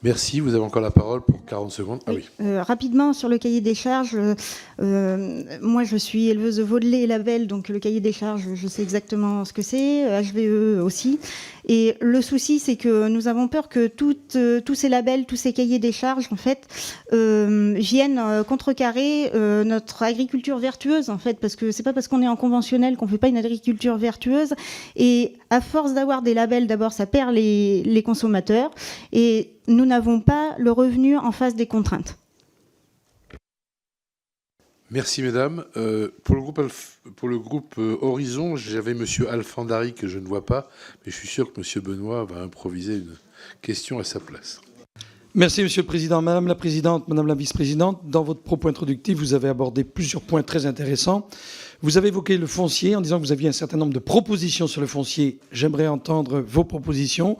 Merci, vous avez encore la parole pour 40 secondes. Ah oui. Rapidement, sur le cahier des charges, moi je suis éleveuse de veau de lait et label, donc le cahier des charges, je sais exactement ce que c'est, HVE aussi. Et le souci, c'est que nous avons peur que tous ces labels, tous ces cahiers des charges, en fait, viennent contrecarrer notre agriculture vertueuse, en fait, parce que c'est pas parce qu'on est en conventionnel qu'on fait pas une agriculture vertueuse. Et à force d'avoir des labels, d'abord, ça perd les consommateurs. Et nous n'avons pas le revenu en face des contraintes. Merci, mesdames. Pour le groupe Horizon, j'avais monsieur Alfandari que je ne vois pas, mais je suis sûr que monsieur Benoît va improviser une question à sa place. Merci, Monsieur le Président. Madame la Présidente, Madame la Vice-Présidente, dans votre propos introductif, vous avez abordé plusieurs points très intéressants. Vous avez évoqué le foncier en disant que vous aviez un certain nombre de propositions sur le foncier. J'aimerais entendre vos propositions.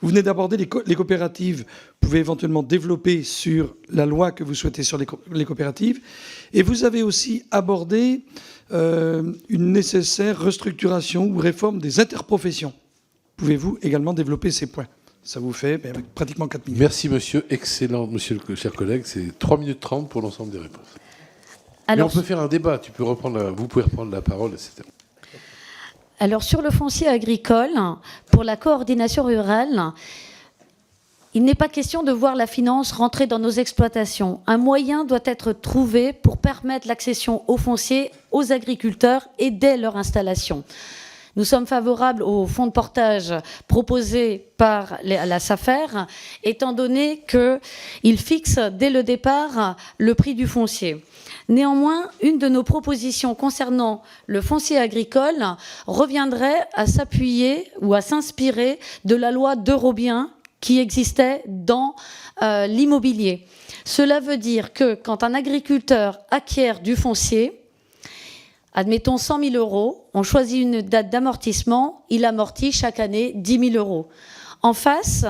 Vous venez d'aborder les coopératives. Vous pouvez éventuellement développer sur la loi que vous souhaitez sur les coopératives. Et vous avez aussi abordé une nécessaire restructuration ou réforme des interprofessions. Pouvez-vous également développer ces points ? Ça vous fait pratiquement 4 minutes. Merci, monsieur. Excellent, monsieur le cher collègue. C'est 3 minutes 30 pour l'ensemble des réponses. Alors, mais on peut faire un débat. Vous pouvez reprendre la parole, etc. Alors, sur le foncier agricole, pour la coordination rurale, il n'est pas question de voir la finance rentrer dans nos exploitations. Un moyen doit être trouvé pour permettre l'accession au foncier aux agriculteurs et dès leur installation. Nous sommes favorables au fonds de portage proposé par la SAFER, étant donné qu'il fixe dès le départ le prix du foncier. Néanmoins, une de nos propositions concernant le foncier agricole reviendrait à s'appuyer ou à s'inspirer de la loi d'Eurobiens qui existait dans l'immobilier. Cela veut dire que quand un agriculteur acquiert du foncier, admettons 100 000 euros, on choisit une date d'amortissement, il amortit chaque année 10 000 euros. En face,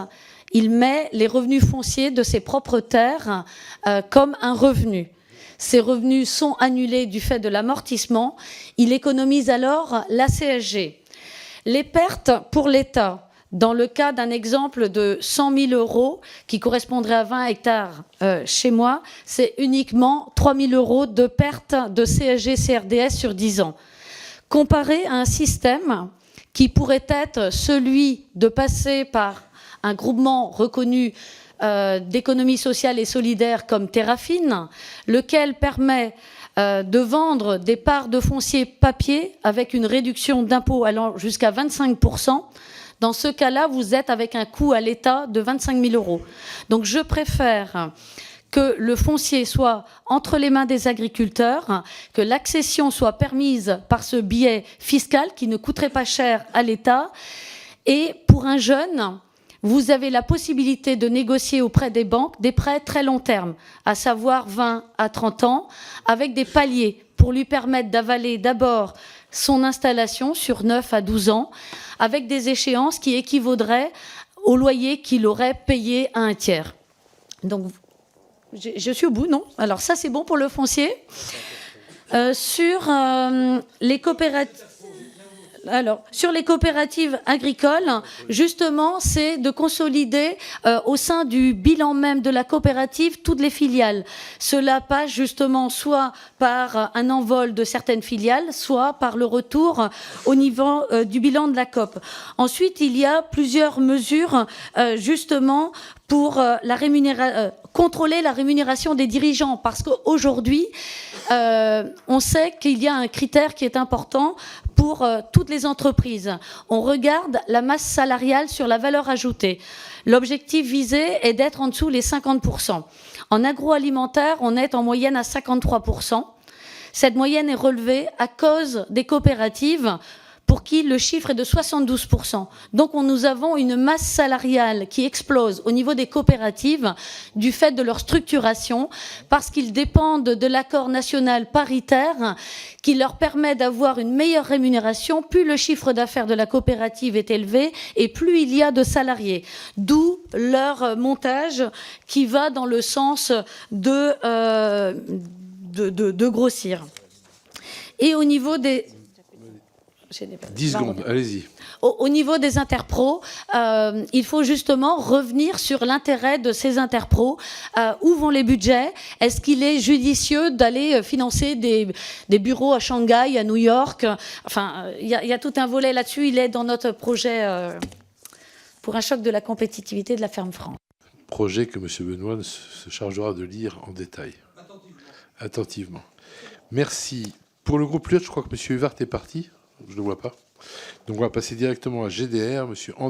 il met les revenus fonciers de ses propres terres comme un revenu. Ces revenus sont annulés du fait de l'amortissement. Il économise alors la CSG. Les pertes pour l'État, dans le cas d'un exemple de 100 000 euros qui correspondrait à 20 hectares chez moi, c'est uniquement 3 000 euros de perte de CSG-CRDS sur 10 ans. Comparé à un système qui pourrait être celui de passer par un groupement reconnu d'économie sociale et solidaire comme Terrafine, lequel permet de vendre des parts de foncier papier avec une réduction d'impôt allant jusqu'à 25%. Dans ce cas-là, vous êtes avec un coût à l'État de 25 000 euros. Donc je préfère que le foncier soit entre les mains des agriculteurs, que l'accession soit permise par ce biais fiscal qui ne coûterait pas cher à l'État. Et pour un jeune, vous avez la possibilité de négocier auprès des banques des prêts très long terme, à savoir 20 à 30 ans, avec des paliers pour lui permettre d'avaler d'abord son installation sur 9 à 12 ans, avec des échéances qui équivaudraient au loyer qu'il aurait payé à un tiers. Donc, je suis au bout, non? Alors ça, c'est bon pour le foncier. Sur les coopératives... Alors, sur les coopératives agricoles, justement, c'est de consolider au sein du bilan même de la coopérative toutes les filiales. Cela passe justement soit par un envol de certaines filiales, soit par le retour au niveau du bilan de la COP. Ensuite, il y a plusieurs mesures justement pour contrôler la rémunération des dirigeants, parce qu'aujourd'hui, on sait qu'il y a un critère qui est important pour toutes les entreprises. On regarde la masse salariale sur la valeur ajoutée. L'objectif visé est d'être en dessous les 50%. En agroalimentaire, on est en moyenne à 53%. Cette moyenne est relevée à cause des coopératives pour qui le chiffre est de 72%. Donc nous avons une masse salariale qui explose au niveau des coopératives du fait de leur structuration, parce qu'ils dépendent de l'accord national paritaire qui leur permet d'avoir une meilleure rémunération. Plus le chiffre d'affaires de la coopérative est élevé et plus il y a de salariés. D'où leur montage qui va dans le sens de grossir. Et au niveau des... 10 secondes, allez-y. Au niveau des interpros, il faut justement revenir sur l'intérêt de ces interpros. Où vont les budgets? Est-ce qu'il est judicieux d'aller financer des bureaux à Shanghai, à New York? Enfin, il y a tout un volet là-dessus. Il est dans notre projet pour un choc de la compétitivité de la ferme France. Projet que M. Benoît se chargera de lire en détail. Attentivement. Merci. Pour le groupe Lyot, je crois que M. Evart est parti. Je ne le vois pas. Donc on va passer directement à GDR. M. André